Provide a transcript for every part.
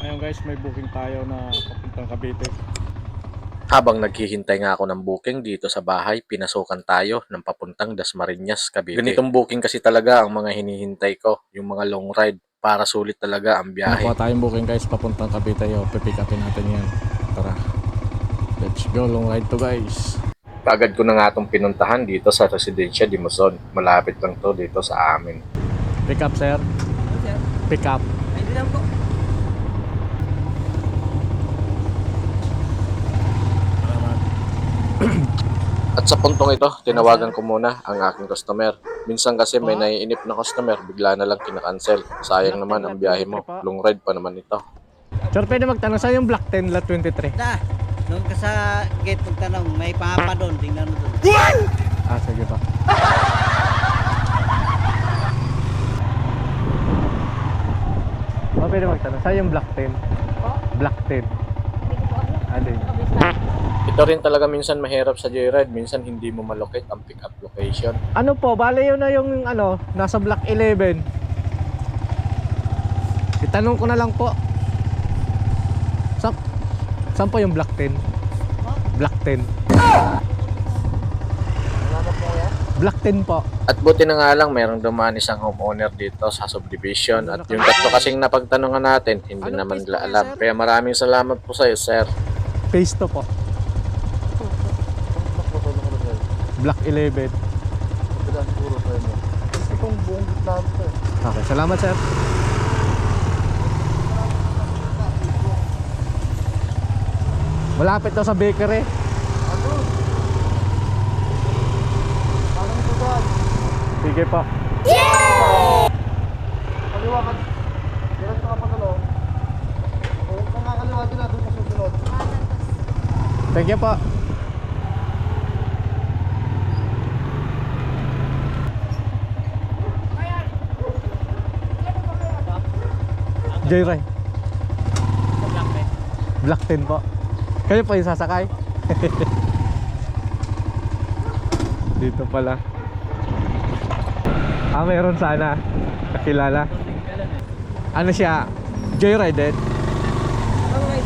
Ayun guys, may booking tayo na papuntang Cavite. Habang naghihintay nga ako ng booking dito sa bahay, pinasukan tayo ng papuntang Dasmariñas, Cavite. Ganitong booking kasi talaga ang mga hinihintay ko, yung mga long ride, para sulit talaga ang biyahe. Nakuha tayong booking guys, papuntang Cavite. Pipick upin natin yan. Tara, let's go, long ride to guys. Kaagad ko na nga itong pinuntahan dito sa Residencia de Muson. Malapit lang to dito sa amin. Pick up sir. Sir, Pick up. ay di lang po. At sa puntong ito, tinawagan ko muna ang aking customer. Minsan kasi may naiinip na customer, bigla na lang kinakancel. Sayang naman ang biyahe mo. Long ride pa naman ito. Sir, pwede magtanong sa'yo yung Black 10 lot 23. Da, doon ka sa gate magtanong, may papa doon, tingnan mo doon. Ah, sige pa. Pwede magtanong sa'yo yung Black 10. Black 10. Alin? Ito rin talaga minsan mahirap sa joyride. Minsan hindi mo malocate ang pick-up location. Ano po, bale yun na yung ano, nasa Block 11. Itanong ko na lang po. Saan po yung Block 10? Block 10. Block 10 po. At buti na nga lang mayroong dumaan isang homeowner dito sa subdivision. At yung tatlo kasing napagtanungan natin, hindi Anong naman face nila po alam. kayo, sir? Kaya maraming salamat po sa iyo, sir. Phase 2 po. Block 11. Itong buong gitna nito eh. Okay, salamat sir. Malapit daw sa bakery. Ano? Parang ito ba? Sige po. Kaliwa ka. Diyan ka patulong. Huwag kang kakaliwa din na doon sa susunod. Thank you po. Joyride. Black 10 po. Kayo po yung sasakay? Dito pala. Ah, meron sana. Kakilala. Ano siya? Joyride din?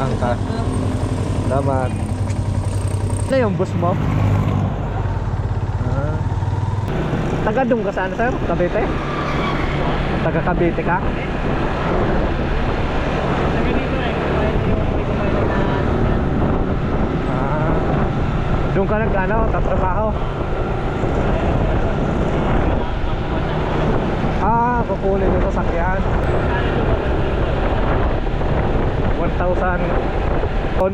Angkas. Salamat. Ano yung bus mo? Ah. Taga doon ka saan, sir? Cavite? Taga Cavite ka? Ah. Doon ka nag-ano, tatrabaho? Ah, kukunin yung sasakyan. 1,000 on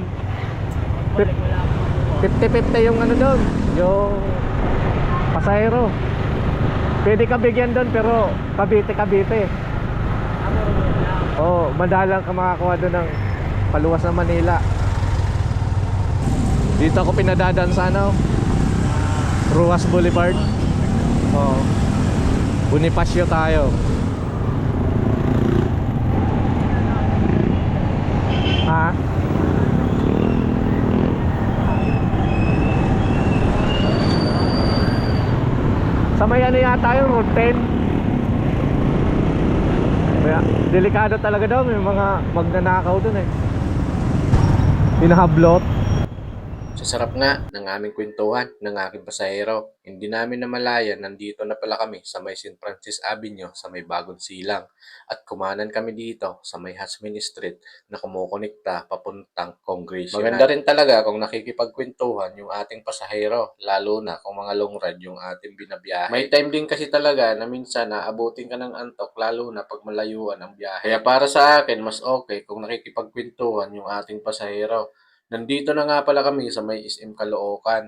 50-50 yung ano doon, yung pasahero. Pwede ka bigyan doon pero Cavite. Oh, madalang ka makakuha doon ng paluwas ng Manila. Dito ako pinadadaan sa ano, Ruas Boulevard. Oh, Bonifacio tayo. Ha? Sa may ano yata yung Route 10. Kaya, delikado talaga daw, may mga magnanakaw dun eh. Pinahablot. Sa sarap nga ng aming kwentuhan ng aking pasahero. Hindi namin namalayan, nandito na pala kami sa may St. Francis Avenue sa may Bagong Silang. At kumanan kami dito sa may Hasmin Street na kumukonekta papuntang Congressional. Maganda rin talaga kung nakikipagkwentuhan yung ating pasahero, lalo na kung mga long ride yung ating binabiyahe. May time din kasi talaga na minsan naabutin ka ng antok, lalo na pag malayuan ang biyahe. Kaya para sa akin, mas okay kung nakikipagkwentuhan yung ating pasahero. Nandito na nga pala kami sa may SM Caloocan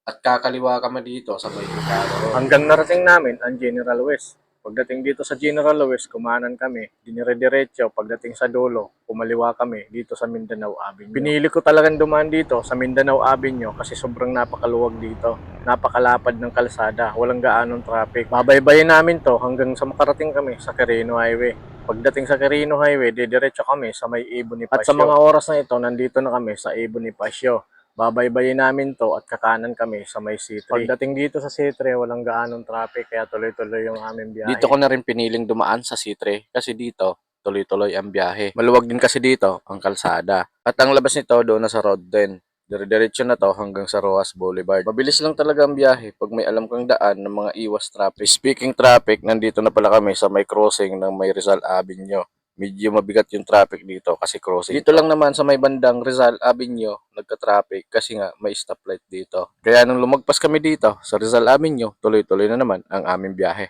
at kakaliwa kami dito sa may Bukaro. Hanggang narating namin ang General West. Pagdating dito sa General West, kumanan kami, dinire-diretso. Pagdating sa dulo, kumaliwa kami dito sa Mindanao Avenue. Pinili ko talagang dumaan dito sa Mindanao Avenue kasi sobrang napakaluwag dito. Napakalapad ng kalsada, walang gaanong traffic. Babaybayin namin to hanggang sa makarating kami sa Quirino Highway. Pagdating sa Quirino Highway, didiretso kami sa may Ibon Bonifacio. At sa mga oras na ito, nandito na kami sa Ibon Bonifacio. Babaybayin namin to at kakanan kami sa may C3. Pagdating dito sa C3, walang gaanong traffic kaya tuloy-tuloy yung aming biyahe. Dito ko na rin piniling dumaan sa C3 kasi dito, tuloy-tuloy ang biyahe. Maluwag din kasi dito ang kalsada. At ang labas nito doon na sa Road 10. Dire-diretso na to hanggang sa Roas Boulevard. Mabilis lang talaga ang biyahe pag may alam kang daan ng mga iwas traffic. Speaking traffic, nandito na pala kami sa may crossing ng may Rizal Avenue. Medyo mabigat yung traffic dito kasi crossing. Dito lang naman sa may bandang Rizal Avenue, nagka-traffic kasi nga may stoplight dito. Kaya nung lumagpas kami dito sa Rizal Avenue, tuloy-tuloy na naman ang aming biyahe.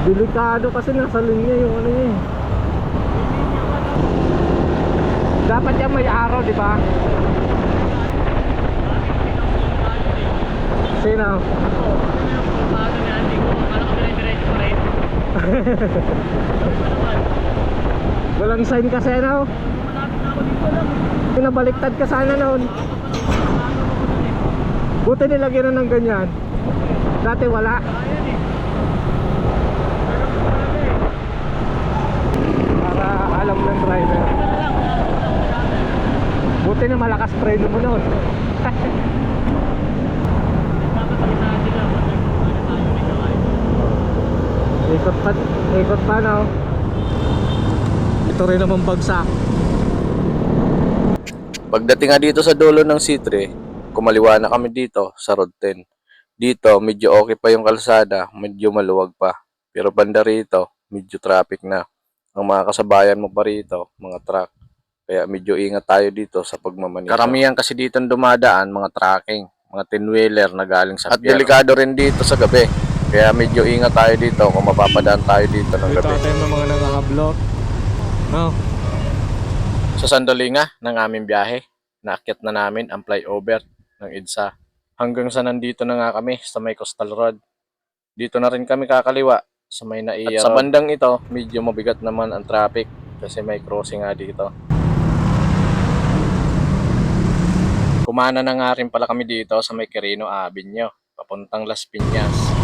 Delikado kasi nasa linya yung ano niya eh. Dapat yan may araw, di ba? Sino? Walang sign kasi ano? Pinabaliktad ka sana noon. Buti nilagyan na ng ganyan. Dati wala. Para alam ng driver. Buti na malakas preno mo noon. Ikot pa no. Ito rin naman bagsak. Pagdating nga dito sa dulo ng C3, kumaliwa na kami dito sa Road 10. Dito, medyo okay pa yung kalsada, medyo maluwag pa. Pero banda rito, medyo traffic na. Ang mga kasabayan mo pa rito, mga truck. Kaya medyo ingat tayo dito sa pagmamanito. Karamihan kasi dito dumadaan, mga trucking, mga 10-wheeler na galing sa At delikado rin dito sa gabi. Kaya medyo ingat tayo dito kung mapapadaan tayo dito ng gabi. Ito tayo mga nangahablot. No. Sa sandali nga ng aming biyahe, naakyat na namin ang flyover ng EDSA. Hanggang sa nandito na nga kami sa may Coastal Road. Dito na rin kami kakaliwa sa may Naiya Road. At sa bandang ito, medyo mabigat naman ang traffic kasi may crossing nga dito. Kumana na nga rin pala kami dito sa may Quirino Avenue, papuntang Las Piñas.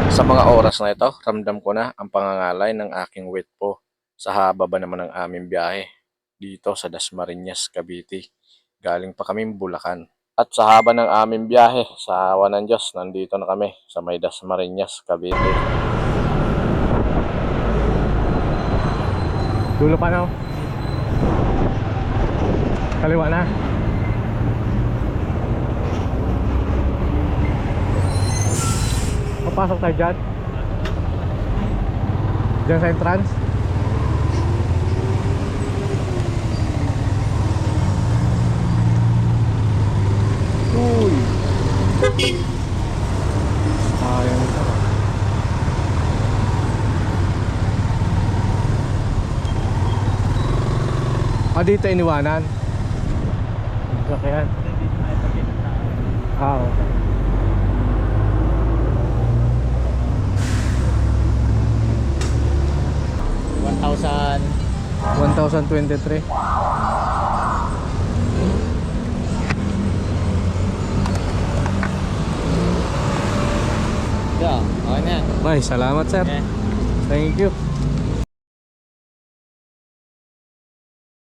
Sa mga oras na ito, ramdam ko na ang pangangalay ng aking weight po sa haba ba naman ng aming biyahe dito sa Dasmariñas, Cavite. Galing pa kaming Bulacan. At sa haba ng aming biyahe, sa awa ng Diyos, nandito na kami sa may Dasmariñas, Cavite. Dulo pa no. Kaliwa na. Papasok tayo dyan. Dyan sa entrance. Uy. Ayan ito. Dito iniwanan. Sakyan. Okay. 1023. Yeah, okay na. Ay, salamat sir. Okay. Thank you.